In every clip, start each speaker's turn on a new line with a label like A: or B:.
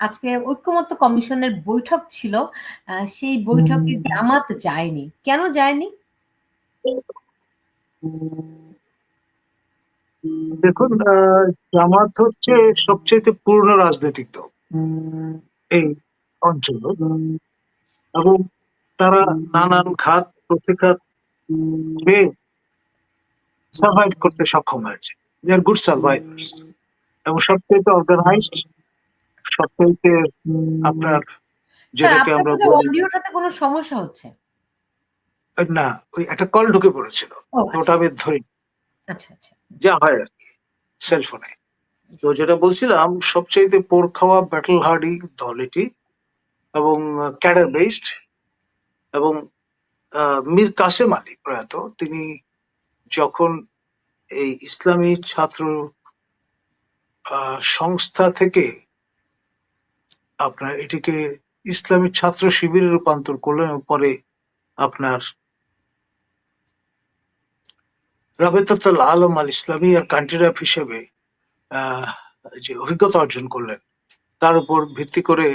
A: আজকে ঐক্যমত্য কমিশনের বৈঠক ছিল, সেই বৈঠকে জামাত যায়নি। কেন যায়নি?
B: দেখুন, জামাত হচ্ছে সবচেয়ে পুরনো রাজনৈতিক দল এই অঞ্চলে, এবং তারা নানান ঘাত প্রতিঘাত পেয়ে সার্ভাইভ করতে সক্ষম হয়েছে। দে আর গুড সার্ভাইভার্স, এবং সবচেয়ে অর্গানাইজড, সবচেয়ে আপনার
A: স্যার,
B: যেটাকে
A: আপনার
B: আমরা
A: বোধহয়
B: বলি,
A: অডিওটাতে কোনো সমস্যা হচ্ছে।
B: না ওই একটা কল ঢুকে পড়েছিল,
A: ও
B: তো ওটা আমি ধরি,
A: আচ্ছা আচ্ছা।
B: যা হয় আর কি সেলফোনে। তো যেটা বলছিলাম, সবচেয়ে পোর খাওয়া ব্যাটল হার্ডি দল এটি, এবং ক্যাডার বেসড, এবং মীর কাসেম আলী প্রয়াত, তিনি যখন এই ইসলামী ছাত্র সংস্থা থেকে আপনার এটিকে ইসলামী ছাত্র শিবিরে রূপান্তর করলেন, এবং পরে আপনার রাবেতাতুল আলম আল ইসলামী আর কান্ট্রি র্যাপ হিসেবে যে অভিজ্ঞতা অর্জন করলেন, তার উপর ভিত্তি করে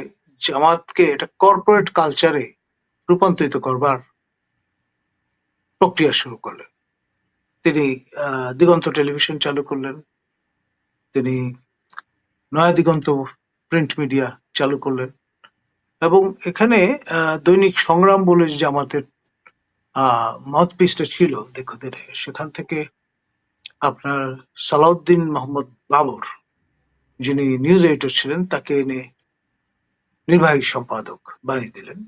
B: জামাতকে এটা কর্পোরেট কালচারে রূপান্তরিত করবার প্রক্রিয়া শুরু করলেন। তিনি দিগন্ত টেলিভিশন চালু করলেন, তিনি নয়া দিগন্ত প্রিন্ট মিডিয়া চালু করলেন, এবং এখানে দৈনিক সংগ্রাম বলে যে জামাতের মাউথপিসটা ছিল দীর্ঘদিনে, সেখান থেকে আপনার সালাউদ্দিন মোহাম্মদ বাবর, যিনি নিউজ এডিটর ছিলেন, তাকে এনে নির্বাহী সম্পাদক বানিয়ে দিলেন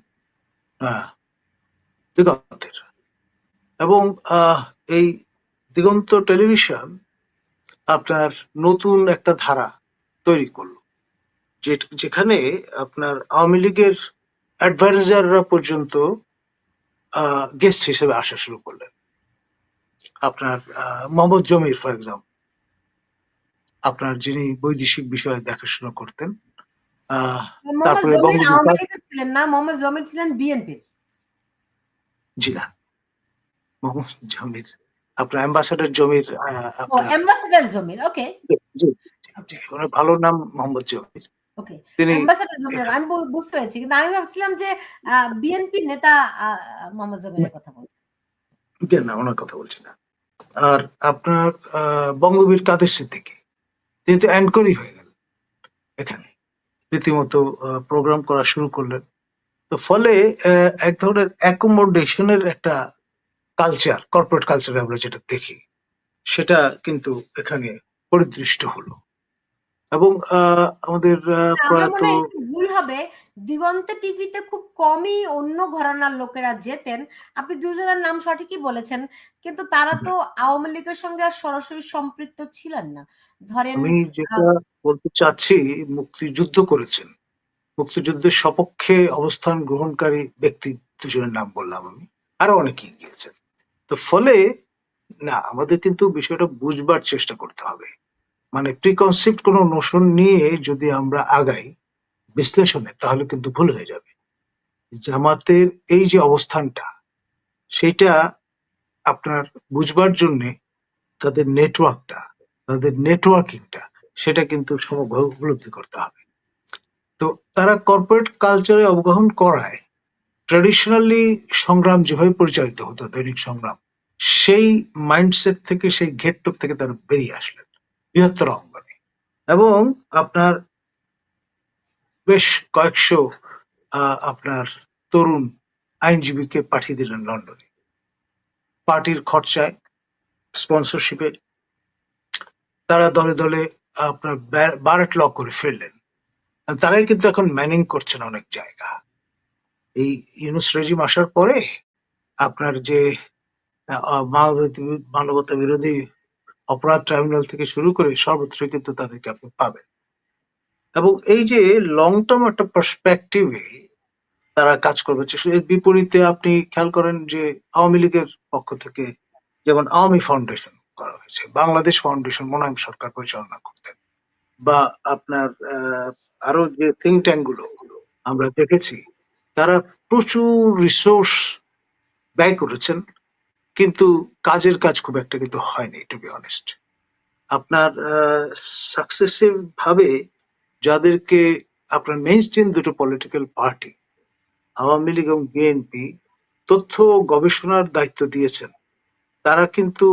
B: দিগন্তের। এবং এই দিগন্ত টেলিভিশন আপনার নতুন একটা ধারা তৈরি করলো, যেখানে আপনার আওয়ামী লীগের অ্যাডভাইজাররা পর্যন্ত গেস্ট হিসেবে আসা শুরু করলেন। আপনার মোহাম্মদ জমির ফর এক্সাম্পল, আপনার যিনি বৈদেশিক বিষয়ে দেখাশোনা করতেন, তারপরে
A: ছিলেন না, মোহাম্মদ জমির ছিলেন বিএনপির।
B: জি না, মোহাম্মদ জমির আপনার অ্যাম্বাসাডার জমির,
A: অ্যাম্বাসাডার জমির, ওকে।
B: জি, ওনার ভালো নাম মোহাম্মদ জমির।
A: ওকে,
B: তিনি
A: অ্যাম্বাসাডর জমির, আমি বুঝতে পেরেছি, কিন্তু আমি ভাবছিলাম যে বিএনপির নেতা মোহাম্মদ জমিরের কথা বলছেন।
B: না, ওনার কথা বলছি না। আর আপনার বঙ্গবীর কাদের সিদ্দিকী, তিনি তো অ্যাঙ্করই হয়ে গেলেন এখানে, রীতিমতো প্রোগ্রাম করা শুরু করলেন। তো ফলে এক ধরনের অ্যাকোমোডেশনের একটা কালচার, কর্পোরেট কালচার আমরা যেটা দেখি, সেটা কিন্তু এখানে পরিদৃষ্ট হলো। এবং আমাদের প্রয়াত,
A: ভুল হবে, দিগন্তে টিভিতে খুব কমই অন্য ঘরানার লোকেরা যেতেন। আপনি দুজনের নাম সঠিকই বলেছেন, কিন্তু তারা তো আওয়ামী লীগের সঙ্গে আর সরাসরি সম্পৃক্ত ছিলেন না। ধরেন,
B: আমি যেটা বলতে চাচ্ছি, মুক্তিযুদ্ধ করেছেন, মুক্তিযুদ্ধের সপক্ষে অবস্থান গ্রহণকারী ব্যক্তি দুজনের নাম বললাম আমি, আরো অনেকেই গিয়েছেন। তো ফলে না, আমাদের কিন্তু বিষয়টা বুঝবার চেষ্টা করতে হবে। মানে প্রিকনসিপ্ট কোনো নোশন নিয়ে যদি আমরা আগাই বিশ্লেষণে, তাহলে কিন্তু ভুল হয়ে যাবে। জামাতের এই যে অবস্থানটা, সেটা আপনার বুঝবার জন্য তাদের নেটওয়ার্কটা, তাদের নেটওয়ার্কিংটা, সেটা কিন্তু সমগ্র উপলব্ধি করতে হবে। তো তারা কর্পোরেট কালচারে অবগাহন করায় ট্র্যাডিশনালি সংগ্রাম যেভাবে পরিচালিত হতো, দৈনিক সংগ্রাম, সেই মাইন্ডসেট থেকে, সেই ঘেটটুক থেকে তারা বেরিয়ে আসলেন বৃহত্তর অঙ্গনে, এবং আপনার বেশ কয়েকশো আপনার তরুণ আইনজীবীকে পাঠিয়ে দিলেন লন্ডনে, পার্টির খরচায়, স্পন্সরশিপে। তারা দলে দলে আপনার বারেট ল করে ফেললেন। তারাই কিন্তু এখন ম্যানিং করছেন অনেক জায়গা। এই ইউনুস রেজিম আসার পরে আপনার যে মানবতা বিরোধী অপরাধ ট্রাইব্যুনাল থেকে শুরু করে সর্বত্র কিন্তু তাদেরকে আপনি পাবেন। এবং এই যে লং টার্ম একটা পার্সপেক্টিভে তারা কাজ করবে, এর বিপরীতে আপনি খেয়াল করেন যে আওয়ামী লীগের পক্ষ থেকে যেমন আওয়ামী ফাউন্ডেশন করা হয়েছে, বাংলাদেশ ফাউন্ডেশন মোনায়েম সরকার পরিচালনা করতেন, বা আপনার আরো যে থিঙ্ক ট্যাঙ্ক গুলো আমরা দেখেছি, তারা প্রচুর রিসোর্স ব্যয় করেছেন, কিন্তু কাজের কাজ খুব একটা কিন্তু হয়নি, টু বি অনেস্ট। আপনার সাকসেসিভ ভাবে যাদেরকে আপনার মেইন স্ট্রিম দুটো পলিটিক্যাল পার্টি আওয়ামী লীগ এবং বিএনপি তথ্য গবেষণার দায়িত্ব দিয়েছেন, তারা কিন্তু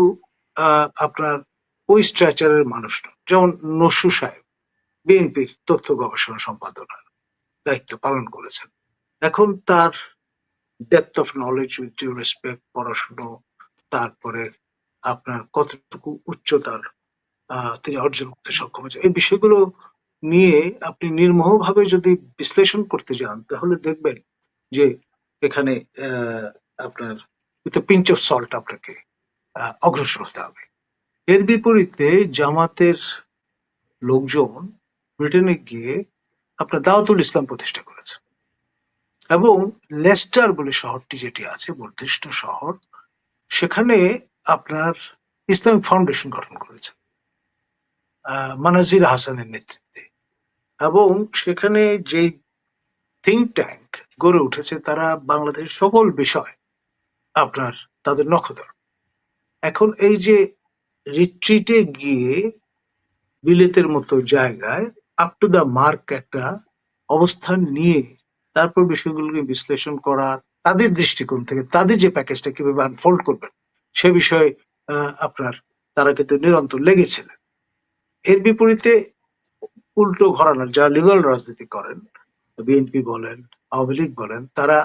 B: আপনার ওই স্ট্রাকচারের মানুষ নয়। যেমন নসু সাহেব বিএনপির তথ্য গবেষণা সম্পাদনার দায়িত্ব পালন করেছেন। এখন তার depth of knowledge, with due respect, পড়াশুনো, তারপরে আপনার কতটুকু উচ্চতার তিনি অর্জন করতে সক্ষম হয়েছে, এই বিষয়গুলো নিয়ে আপনি নির্মোহভাবে যদি বিশ্লেষণ করতে যান তাহলে দেখবেন যে এখানে আপনার উইথ পিঞ্চ অফ সল্ট আপনাকে অগ্রসর হতে হবে। এর বিপরীতে জামাতের লোকজন ব্রিটেনে গিয়ে আপনার দাওয়াতুল ইসলাম প্রতিষ্ঠা করেছে এবং লেস্টার বলে শহরটি যেটি আছে বর্ধিষ্ণু শহর, সেখানে আপনার ইসলামিক ফাউন্ডেশন গঠন করেছে মানাজির হাসানের নেতৃত্বে, এবং সেখানে যে থিঙ্ক ট্যাঙ্ক গড়ে উঠেছে তারা বাংলাদেশের সকল বিষয় আপনার তাদের নখদর। এখন এই যে রিট্রিটে গিয়ে বিলেতের মতো জায়গায় আপ টু দা মার্ক একটা অবস্থান নিয়ে তারপর বিষয়গুলোকে বিশ্লেষণ করা, তাদের দৃষ্টিকোণ থেকে তাদের যে প্যাকেজটা কিভাবে আনফোল্ড করবেন সে বিষয়ে আপনার তারা কিন্তু নিরন্তর লেগেছিলেন। এর বিপরীতে উল্টো ঘরানার যারা লিবারাল রাজনীতি করেন, বিএনপি বলেন, আওয়ামী লীগ বলেন, তারা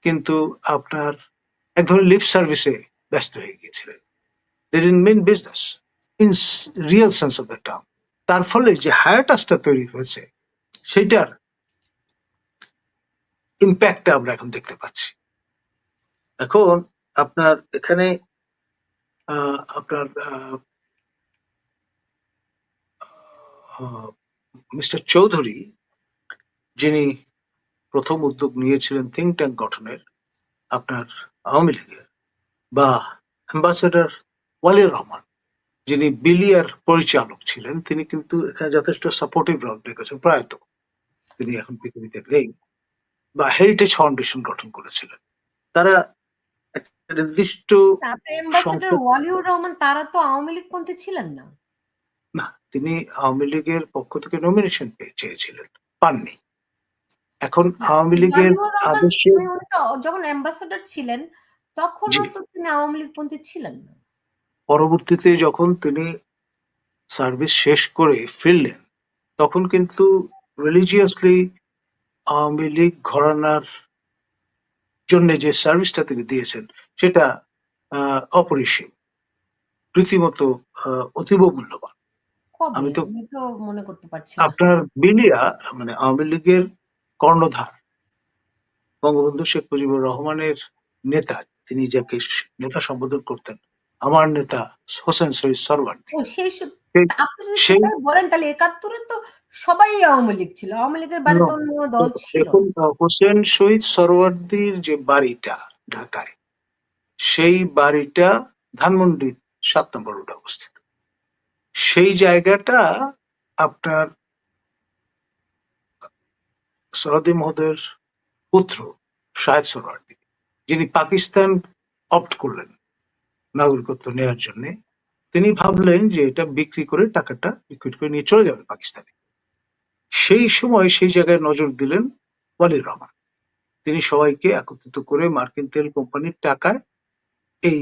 B: কিন্তু আপনার এক ধরনের লিপ সার্ভিসে ব্যস্ত হয়ে গিয়েছিলেন। They didn't mean business in real sense of the term. তার ফলে যে হায়াটাসটা তৈরি হয়েছে সেটার ইম্প্যাক্টটা আমরা এখন দেখতে পাচ্ছি। এখন আপনার এখানে আপনার মিস্টার চৌধুরী যিনি প্রথম উদ্যোগ নিয়েছিলেন থিঙ্ক ট্যাঙ্ক গঠনের আপনার আওয়ামী লীগের, বা অ্যাম্বাসেডর ওয়ালিউর রহমান যিনি বিলিয়ার পরিচালক ছিলেন, তিনি কিন্তু এখানে যথেষ্ট সাপোর্টিভ রোল প্লে করেছেন। প্রয়াত তিনি এখন পৃথিবীতে নেই। বা হেরিটেজ ফাউন্ডেশন গঠন করেছিলেন। তারা একটা নির্দিষ্ট
A: অ্যাম্বাসেডর
B: সংখ্যক,
A: ওয়ালিউর রহমান তারা তো আওয়ামী লীগ পন্থী ছিলেন না।
B: না, তিনি আওয়ামী লীগের পক্ষ থেকে নমিনেশন চেয়েছিলেন, পাননি। এখন আওয়ামী লীগের
A: ওয়ালিউর রহমান
B: আদর্শে
A: উনি তো যখন অ্যাম্বাসেডর ছিলেন তখনও তো তিনি আওয়ামী লীগ পন্থী ছিলেন না।
B: পরবর্তীতে যখন তিনি সার্ভিস শেষ করে ফিরলেন তখন কিন্তু রিলিজিয়াসলি আওয়ামী লীগ ঘরানার জন্য যে সার্ভিসটা তিনি দিয়েছেন সেটা অপরিসীম, রীতিমতো অতীব মূল্যবান।
A: কবে
B: আমি তো
A: আমি তো মনে করতে পারছি না।
B: আপনার বিলিয়া মানে আওয়ামী লীগের কর্ণধার বঙ্গবন্ধু শেখ মুজিবুর রহমানের নেতা, তিনি যাকে নেতা সম্বোধন করতেন, আমার নেতা হোসেন শহীদ সরওয়ার্দী,
A: ও সেই আপনি যদি
B: সেই
A: সেটাই বলেন তাহলে ৭১-এ তো সবাই আওয়ামী লীগ ছিল। আওয়ামী লীগের বাইরে তো অন্য কোনো দল ছিল
B: দেখুন
A: না।
B: হোসেন শহীদ সরওয়ার্দীর যে বাড়িটা ঢাকায়, সেই বাড়িটা ধানমন্ডির ৭ নম্বর রোডে অবস্থিত। সেই জায়গাটা আপনার সরওয়ার্দী মহোদয়ের পুত্র শাহেদ সোহরাওয়ার্দী, যিনি পাকিস্তান অপ্ট করলেন নাগরিকত্ব নেওয়ার জন্য, তিনি ভাবলেন যে এটা বিক্রি করে টাকাটা লিকুইড করে নিয়ে চলে যাবেন পাকিস্তানে। সেই সময় সেই জায়গায় নজর দিলেন ওয়ালিউর রহমান। তিনি সবাইকে একত্রিত করে মার্কিন তেল কোম্পানির টাকায় এই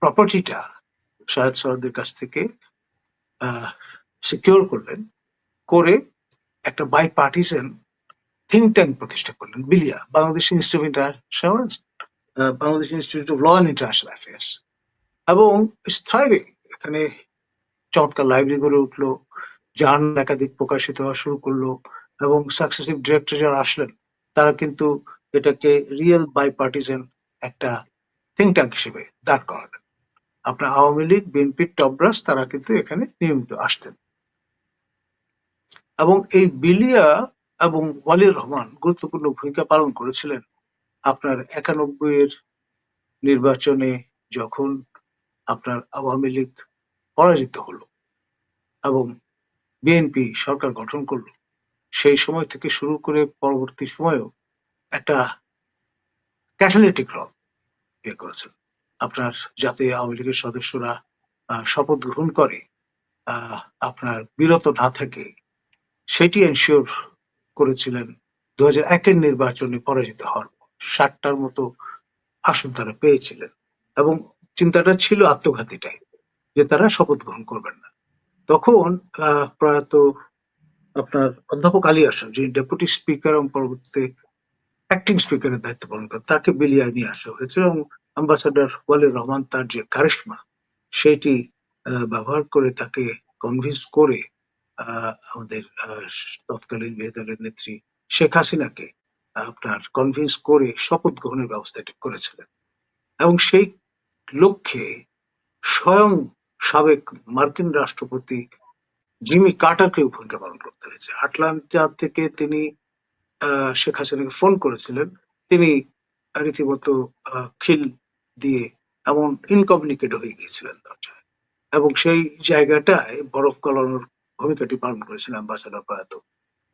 B: প্রপার্টিটা শাহেদ সোহরাওয়ার্দীর কাছ থেকে সিকিউর করলেন, করে একটা বাই পার্টিসান থিঙ্ক ট্যাঙ্ক প্রতিষ্ঠা করলেন, BILIA, Bangladesh institute of international, Bangladesh institute of law and international affairs, এবং থ্রাইভিং। এখানে চমৎকার লাইব্রেরি গড়ে উঠলো, জার্নাল একাধিক প্রকাশিত হওয়া শুরু করলো, এবং সাকসেসিভ ডিরেক্টর যারা আসলেন তারা কিন্তু এটাকে রিয়েল বাই পার্টিসান একটা থিঙ্ক ট্যাঙ্ক হিসেবে দাঁড় করালেন। আপনার আওয়ামী লীগ, বিএনপির টপব্রাস তারা কিন্তু এখানে নিয়মিত আসতেন, এবং এই বিলিয়া এবং ওয়ালিউর রহমান গুরুত্বপূর্ণ ভূমিকা পালন করেছিলেন আপনার ৯১-এর নির্বাচনে, যখন আপনার আওয়ামী লীগ পরাজিত হলো এবং বিএনপি সরকার গঠন করলো। সেই সময় থেকে শুরু করে পরবর্তী সময়েও একটা ক্যাটালিটিক রোল প্লে করেছেন আপনার, যাতে আওয়ামী লীগের সদস্যরা শপথ গ্রহণ করে আপনার বিরত না থাকে সেটি এনশিওর করেছিলেন 2001-এর নির্বাচনে পরাজিত হওয়ার পর। 60টার মতো আসন তারা পেয়েছিলেন এবং চিন্তাটা ছিল আত্মঘাতী টাইপ, যে তারা শপথ গ্রহণ করবেন না। তখন প্রয়াত আপনার অধ্যাপক আলী আশরাফ, যিনি ডেপুটি স্পিকার এবং পরবর্তীতে অ্যাক্টিং স্পিকারের দায়িত্ব পালন করেন, তাকে বিলিয়ে নিয়ে আসা হয়েছিল এবং অ্যাম্বাসাডার ওয়ালির রহমান তার যে কারিশমা সেইটি ব্যবহার করে তাকে কনভিন্স করে আমাদের তৎকালীন বিরোধী দলের নেত্রী শেখ হাসিনাকে আপনার কনভিন্স করে শপথ গ্রহণের ব্যবস্থাটি করেছিলেন। এবং সেই লক্ষ্যে স্বয়ং সাবেক মার্কিন রাষ্ট্রপতি জিমি কার্টারকে ভূমিকা পালন করতে হয়েছে। আটলান্টা থেকে তিনি শেখ হাসিনাকে ফোন করেছিলেন, তিনি রীতিমতো খিল দিয়ে এমন ইনকমিউনিকেট হয়ে গিয়েছিলেন দরজায়, এবং সেই জায়গাটায় বরফ গলানোর ভূমিকাটি পালন করেছিলেন অ্যাম্বাসাডার প্রয়াত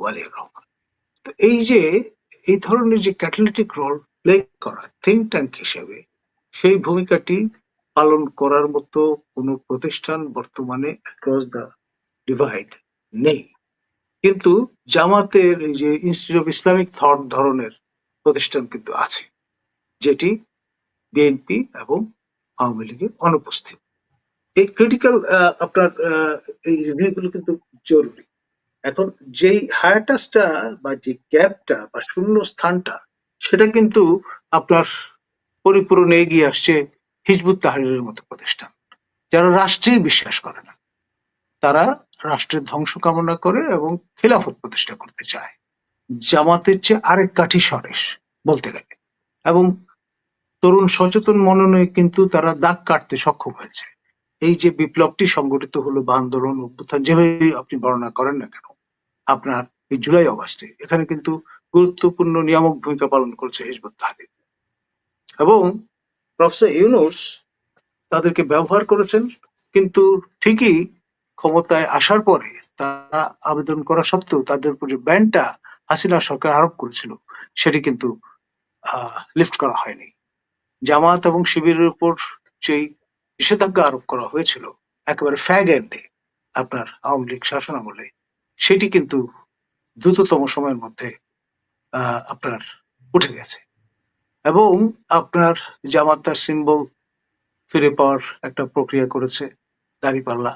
B: ওয়ালিউর রহমান। তো এই যে এই ধরনের যে ক্যাটালিটিক রোল প্লে করা থিঙ্ক ট্যাঙ্ক হিসেবে, সেই ভূমিকাটি পালন করার মতো কোনো প্রতিষ্ঠান বর্তমানে অ্যাক্রস দ্য ডিভাইড নেই। কিন্তু জামাতের এই যে ইনস্টিটিউট অফ ইসলামিক থট ধরনের প্রতিষ্ঠান কিন্তু আছে, যেটি বিএনপি এবং আওয়ামী লীগের অনুপস্থিত। এই ক্রিটিক্যাল আপনার এই রিভিউগুলো কিন্তু জরুরি। এখন যেই হায়াটাসটা বা যে গ্যাপটা বা শূন্য স্থানটা, সেটা কিন্তু আপনার পরিপূরণে এগিয়ে আসছে হিজবুত তাহরিরের মতো প্রতিষ্ঠান, যারা রাষ্ট্রেই বিশ্বাস করে না, তারা রাষ্ট্রের ধ্বংস কামনা করে এবং খিলাফত প্রতিষ্ঠা করতে চায়। জামাতের চেয়ে আরেক কাঠি সরেস বলতে গেলে, এবং তরুণ সচেতন মননে কিন্তু তারা দাগ কাটতে সক্ষম হয়েছে। এই যে বিপ্লবটি সংগঠিত হলো বা আন্দোলন অভ্যুত্থান যেভাবে আপনি বর্ণনা করেন না কেন, আপনার এই জুলাই অগাস্টে, এখানে কিন্তু গুরুত্বপূর্ণ নিয়ামক ভূমিকা পালন করছে হিজবুত তাহরির, এবং প্রফেসর ইউনূস তাদেরকে ব্যবহার করেছেন। কিন্তু ঠিকই ক্ষমতায় আসার পরে তারা আবেদন করা সত্ত্বেও তাদের উপর যে ব্যানটা হাসিনা সরকার আরোপ করেছিল, সেটি কিন্তু লিফট করা হয়নি। জামাত এবং শিবিরের উপর যেই নিষেধাজ্ঞা আরোপ করা হয়েছিল একেবারে ফ্যাগ এন্ডে আপনার আওয়ামী লীগ শাসন আমলে, সেটি কিন্তু দ্রুততম সময়ের মধ্যে আপনার উঠে গেছে, এবং আপনার জামাত তার সিম্বল ফিরে পাওয়ার একটা প্রক্রিয়া করেছে। দাঁড়িপাল্লা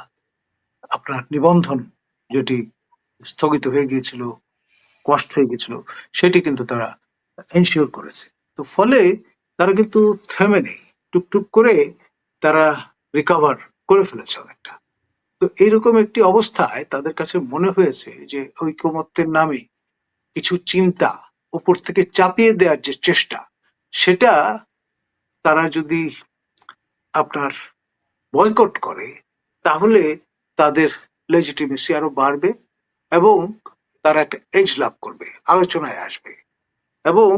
B: আপনার নিবন্ধন যেটি স্থগিত হয়ে গিয়েছিল, কষ্ট হয়ে গিয়েছিল, সেটি কিন্তু তারা এনশিওর করেছে। তো ফলে তারা কিন্তু থেমে নেই, টুকটুক করে তারা রিকভার করে ফেলেছে অনেকটা। তো এইরকম একটি অবস্থায় তাদের কাছে মনে হয়েছে যে ঐকমত্যের নামে কিছু চিন্তা উপর থেকে চাপিয়ে দেওয়ার যে চেষ্টা, সেটা তারা যদি আপনার বয়কট করে, তাহলে তাদের লেজিটিমেসি আরো বাড়বে এবং তারা একটা এজ লাভ করবে, আলোচনায় আসবে। এবং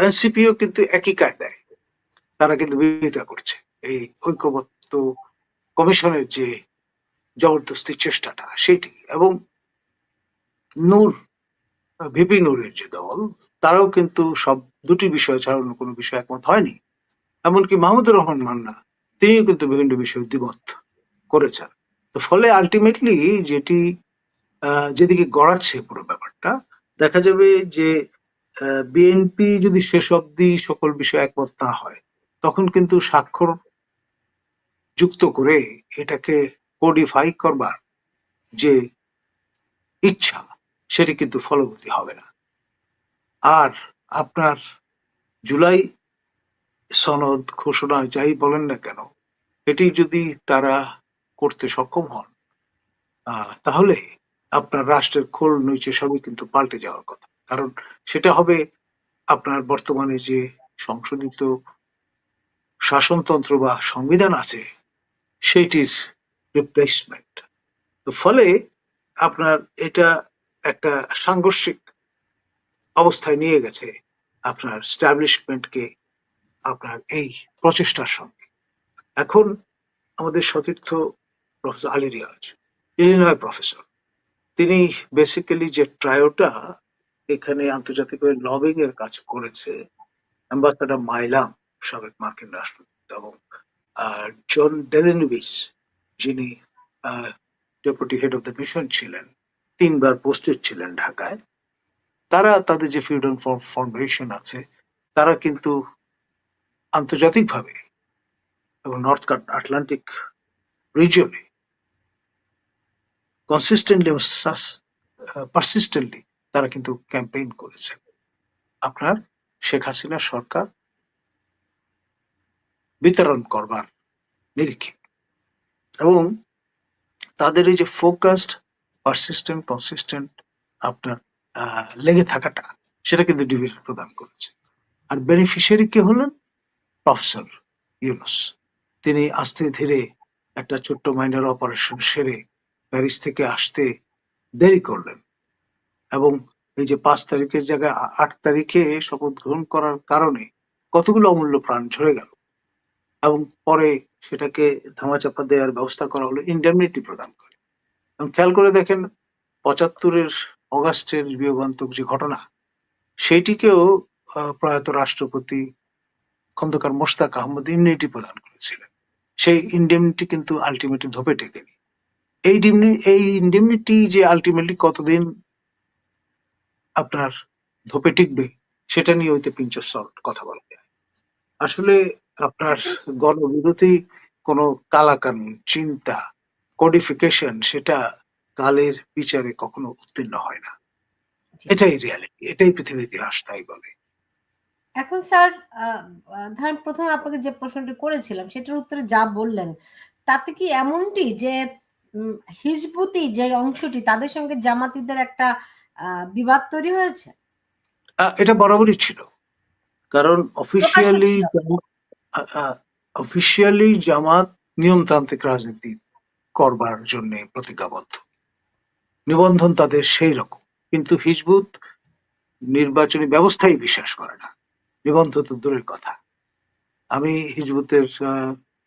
B: এনসিপিও কিন্তু একই কায়দায় তারা কিন্তু বিরোধিতা করছে এই ঐক্যবদ্ধ কমিশনের যে জবরদস্তি চেষ্টাটা, সেটি। এবং নূর, ভিপি নূরের যে দল, তারাও কিন্তু সব দুটি বিষয় ছাড়া অন্য কোনো বিষয় একমত হয়নি। এমনকি মাহমুদুর রহমান মান্না, তিনিও কিন্তু বিভিন্ন বিষয়ে দ্বিমত করেছেন। তো ফলে আলটিমেটলি যেটি যেদিকে গড়াচ্ছে পুরো ব্যাপারটা, দেখা যাবে যে বিএনপি যদি শেষ অব্দি সকল বিষয়ে একমত না হয়, তখন কিন্তু স্বাক্ষর যুক্ত করে এটাকে কোডিফাই করবার যে ইচ্ছা, সেটি কিন্তু ফলবতী হবে না। আর আপনার জুলাই সনদ ঘোষণা যাই বলেন না কেন, এটি যদি তারা করতে সক্ষম হন, তাহলে আপনার রাষ্ট্রের খোল নিচে সবই কিন্তু পাল্টে যাওয়ার কথা। কারণ সেটা হবে আপনার বর্তমানে যে সংশোধিত শাসনতন্ত্র বা সংবিধান আছে, সেইটির রিপ্লেসমেন্ট। তো ফলে আপনার এটা একটা সাংঘর্ষিক অবস্থায় নিয়ে গেছে আপনার স্ট্যাবলিশমেন্টকে আপনার এই প্রচেষ্টার সঙ্গে। এখন আমাদের সতীর্থ professor Ali Riaz, Illinois professor, তিনি বেসিক্যালি যে ট্রায়োটা এখানে আন্তর্জাতিকভাবে লবিং এর কাজ করেছে, অ্যাম্বাসাডার মাইলাম, সাবেক মার্কিন রাষ্ট্রদূত, এবং জন ডেলেনভিস, যিনি deputy head of the mission ছিলেন, 3বার পোস্টেড ছিলেন ঢাকায়, তারা তাদের যে ফ্রিডম ফাউন্ডেশন আছে তারা কিন্তু আন্তর্জাতিকভাবে এবং নর্থ আটলান্টিক রিজিয়নে কনসিস্টেন্টলি এবং পারসিস্টেন্টলি তারা কিন্তু ক্যাম্পেইন করেছে আপনার শেখ হাসিনা সরকার বিতরণ করবার নিরিখে। এবং তাদের এই যে ফোকাসড পারসিস্টেন্ট কনসিস্টেন্ট আপনার লেগে থাকাটা সেটা কিন্তু ডিভিডেন্ড প্রদান করেছে। আর বেনিফিশিয়ারি কে হলেন? প্রফেসর ইউনূস। তিনি আস্তে ধীরে একটা ছোট্ট মাইনর অপারেশন সেরে প্যারিস থেকে আসতে দেরি করলেন এবং এই যে 5 তারিখের জায়গায় 8 তারিখে শপথ গ্রহণ করার কারণে কতগুলো অমূল্য প্রাণ ঝরে গেল এবং পরে সেটাকে ধামাচাপা দেওয়ার ব্যবস্থা করা হলো ইন্ডেমনিটি প্রদান করে। এবং খেয়াল করে দেখেন 75-এর অগাস্টের বিয়োগান্তক যে ঘটনা সেইটিকেও প্রয়াত রাষ্ট্রপতি খন্দকার মোশতাক আহমদ ইমনিটি প্রদান করেছিলেন। সেই ইন্ডেমনিটি কিন্তু আলটিমেটলি ধোপে টেকেনি। এই ইন্ডেমনিটি যে আলটিমেটলি কতদিন আপনার ধোপে টিকবে সেটা নিয়ে হইতে পিঞ্চ অফ সল্ট কথা বলা যায়। আসলে আপনার গণবিরোধী কোনো কালাকানুন চিন্তা কোডিফিকেশন সেটা কালের বিচারে কখনো উত্তীর্ণ হয় না। এটাই রিয়ালিটি, এটাই পৃথিবীর ইতিহাস তাই বলে।
A: এখন স্যার ধরেন প্রথমে আপনাকে যে প্রশ্নটি করেছিলাম সেটার উত্তরে যা বললেন তাতে কি এমনটি যে হিজবুতি যে অংশটি তাদের সঙ্গে জামাতিদের একটা বিবাদ তৈরি হয়েছে?
B: এটা বরাবরই ছিল, কারণ
A: প্রকাশ্য ছিল।
B: অফিসিয়ালি জামাত নিয়মতান্ত্রিক রাজনীতি করবার জন্য প্রতিজ্ঞাবদ্ধ, নিবন্ধন তাদের সেই রকম। কিন্তু হিজবুত নির্বাচনী ব্যবস্থায় বিশ্বাস করে না, নিবন্ধন তো দূরের কথা। আমি হিজবুতের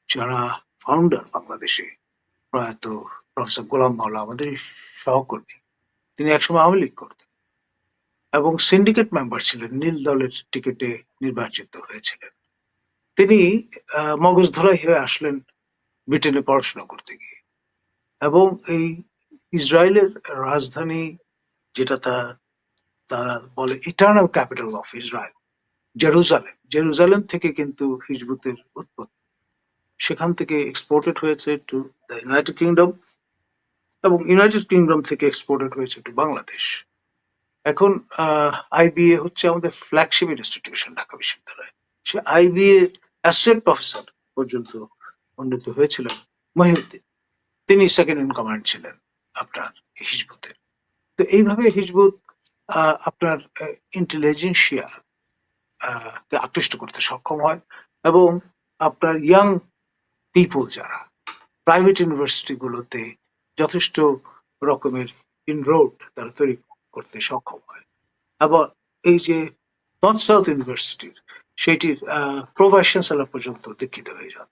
B: যারা ফাউন্ডার বাংলাদেশে প্রয়াত প্রফেসর গোলাম মাওলা আমাদের সহকর্মী, তিনি একসময় আওয়ামী লীগ করতেন এবং সিন্ডিকেট মেম্বার ছিলেন, নীল দলের টিকিটে নির্বাচিত হয়েছিলেন। তিনি মগজ ধরাই হয়ে আসলেন ব্রিটেনে পড়াশোনা করতে গিয়ে এবং এই ইসরায়েলের রাজধানী যেটা তারা বলে eternal capital of Israel, Jerusalem থেকে কিন্তু হিজবুতের উৎপত্তি। সেখান থেকে এক্সপোর্টেড হয়েছে টু দ্য ইউনাইটেড কিংডম এবং ইউনাইটেড কিংডম থেকে এক্সপোর্টেড হয়েছে টু বাংলাদেশ। এখন আইবিএ হচ্ছে আমাদের ফ্ল্যাগশিপ ইনস্টিটিউশন ঢাকা বিশ্ববিদ্যালয়। সে আইবিএ অ্যাসোসিয়েট প্রফেসর পর্যন্ত উন্নীত হয়েছিলেন মহিউদ্দিন, তিনি সেকেন্ড ইন কমান্ড ছিলেন আপনার হিজবুতের। তো এইভাবে হিজবুত আপনার ইন্টেলিজেন্সিয়া কে আকৃষ্ট করতে সক্ষম হয় এবং আপনার ইয়াং পিপল যারা প্রাইভেট ইউনিভার্সিটি গুলোতে যথেষ্ট রকমের ইনরোড তারা তৈরি করতে সক্ষম হয়। আবার এই যে নর্থ সাউথ ইউনিভার্সিটির সেটির প্রো ভাইস চ্যান্সেলর পর্যন্ত দীক্ষিত হয়ে যান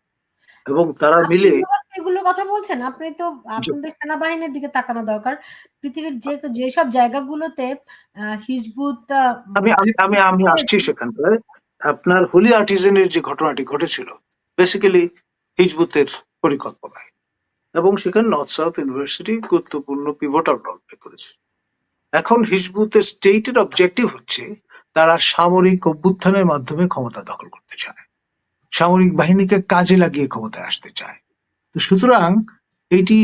B: এবং তারা মিলে
A: এগুলোর কথা বলছেন, আপনি তো আপনাদের সেনাবাহিনীর দিকে তাকানো দরকার। পৃথিবীর যেসব জায়গাগুলোতে হিজবুত
B: আমি আমি আমি আমি আসছি সেখানটায়। আপনার হোলি আর্টিজেনের যে ঘটনাটি ঘটেছিল বেসিক্যালি হিজবুতের পরিকল্পনায় এবং সেখানে নর্থ সাউথ ইউনিভার্সিটি গুরুত্বপূর্ণ পিভটাল রোল প্লে করেছে। এখন হিজবুতের স্টেটের অবজেক্টিভ হচ্ছে তারা সামরিক অভ্যুত্থানের মাধ্যমে ক্ষমতা দখল করতে চায়, সামরিক বাহিনীকে কাজে লাগিয়ে ক্ষমতায় আসতে চায়। তো সুতরাং এটি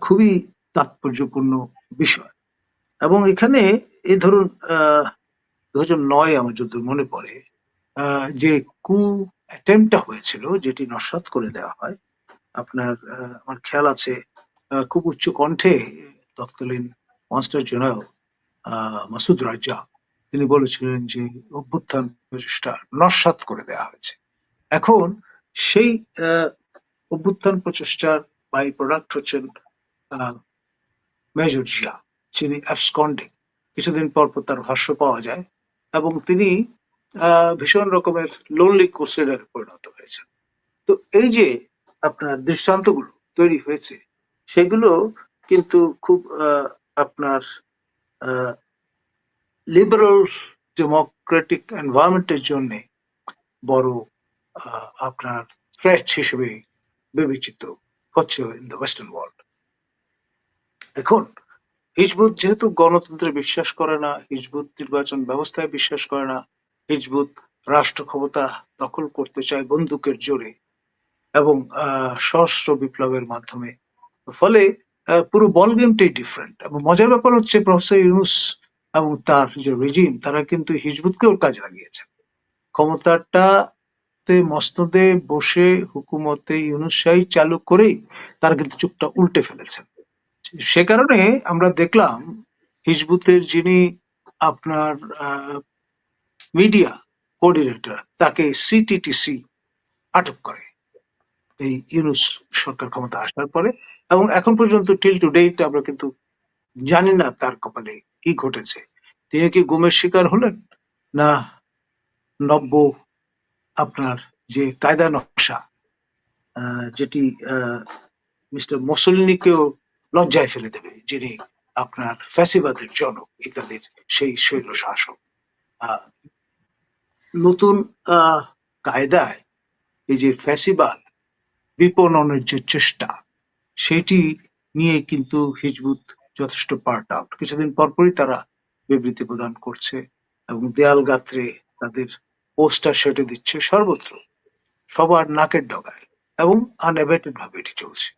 B: খুবই তাৎপর্যপূর্ণ বিষয় এবং এখানে এই ধরুন 2009 আমার যদি মনে পড়ে যে কু অ্যাটেম্পটা হয়েছিল যেটি নস্যাৎ করে দেওয়া হয়, আপনার আমার খেয়াল আছে খুব উচ্চ কণ্ঠে তৎকালীন মাস্টার জেনারেল মাসুদ রাজা তিনি বলেছিলেন যে অভ্যুত্থান প্রচেষ্টা নস্যাৎ করে দেওয়া হয়েছে। এখন সেই অভ্যুত্থান প্রচেষ্টার বাই প্রোডাক্ট হচ্ছেন মেজর জিয়া, যিনি অ্যাবসকন্ডিং। কিছুদিন পর তার ভাষ্য পাওয়া যায় এবং তিনি ভীষণ রকমের লোনলি ক্রুসেডারে পরিণত হয়েছেন। তো এই যে আপনার দৃষ্টান্তগুলো তৈরি হয়েছে সেগুলো কিন্তু খুব আপনার লিবারাল ডেমোক্রেটিক এনভায়রনমেন্টের জন্য বড় আপনার থ্রেট হিসেবে বিবেচিত হচ্ছে ইন দ্য ওয়েস্টার্ন ওয়ার্ল্ড। এখন হিজবুত যেহেতু গণতন্ত্রে বিশ্বাস করে না, হিজবুত নির্বাচন ব্যবস্থায় বিশ্বাস করে না, হিজবুত রাষ্ট্র ক্ষমতা দখল করতে চায় বন্দুকের জোরে এবং সশস্ত্র বিপ্লবের মাধ্যমে। ফলে পুরো বল গেমটাই ডিফারেন্ট। এবং মজার ব্যাপার হচ্ছে প্রফেসর ইউনূস এবং তার যে রেজিম, তারা কিন্তু হিজবুতকেও কাজে লাগিয়েছে। ক্ষমতাটাতে মসনদে বসে হুকুমতে ইউনূস শাহী চালু করেই তারা কিন্তু চুপটা উল্টে ফেলেছেন। সে কারণে আমরা দেখলাম হিজবুতের যিনি আপনার মিডিয়া কোঅর্ডিনেটর, তাকে সিটিটিসি আটক করে এই ইউনূস সরকার ক্ষমতা আসার পরে। এবং এখন পর্যন্ত টিল টু ডেট আমরা কিন্তু জানি না তার কপালে কি ঘটেছে। তিনি কি গুমের শিকার হলেন, না নব্য আপনার যে কায়দা নকশা, যেটি মিস্টার মুসোলিনিকেও লজ্জায় ফেলে দেবে, যিনি আপনার ফ্যাসিবাদের জনক ইত্যাদির সেই স্বৈর শাসক, নতুন কায়দায় এই যে ফ্যাসিবাদ বিপণনের যে চেষ্টা, সেটি নিয়ে কিন্তু হিজবুত যথেষ্ট পার্ট আউট। কিছুদিন পরপরই তারা বিবৃতি প্রদান করছে এবং দেয়াল গাত্রে তাদের পোস্টার সেটে দিচ্ছে সর্বত্র, সবার নাকের ডগায়, এবং আনএভেটেড ভাবে এটি চলছে।